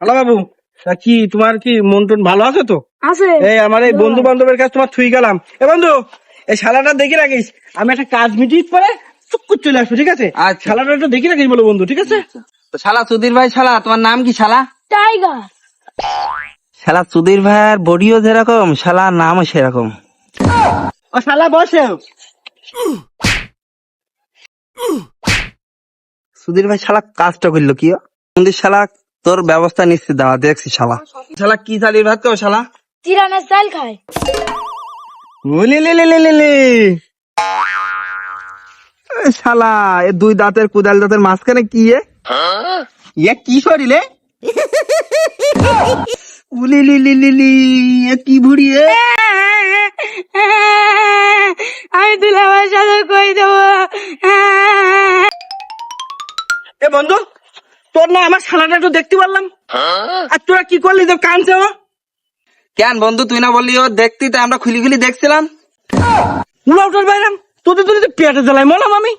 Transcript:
Hello বাবু, তা কি তোমার কি মন টন ভালো আছে তো? আছে। এই আমার এই বন্ধু বান্ধবের কাছে তোমার থুই গেলাম। এ বন্ধু, এই শালাটা দেখে রাখিস, আমি একটা কাজ মিটিং পরে চুপ করে চলে আসবো, ঠিক আছে? আচ্ছা। শালাটা একটু দেখে রাখিস বলো বন্ধু, ঠিক আছে? তো শালা সুধীর ভাই, শালা তোমার নাম কি শালা? টাইগার। শালা সুধীর ভাইয়ের বডিও যেরকম, শালা নামও সেরকম। ও শালা বসে। সুধীর ভাই শালা কাজটা করলো কি? মন্দির শালা তোর ব্যবস্থা নিশ্চিত দেওয়া দেখছি শালা। শালা কি চালিয়ে ভাত তো শালা? চিরানের চাল খায়। ওলে লে লে লে লে লে। এ শালা এ দুই দাঁতের কুদাল দাঁতের মাঝখানে কি ইয়ে কি শরীরে? উলি লি লি লি লি, এ কি ভুড়ি এ? আমি দুলাভাই সাথে কই দেবো। এ বন্ধু, তোর না আমার শালাটা একটু দেখতে পারলাম, আর তোরা কি করলি তো কানছে ও? কেন বন্ধু তুই না বললি ও দেখতি, তাই আমরা খুলি খুলি দেখছিলাম। উলা উঠার বাইরাম তোদের পেটে জ্বালাই মলাম আমি।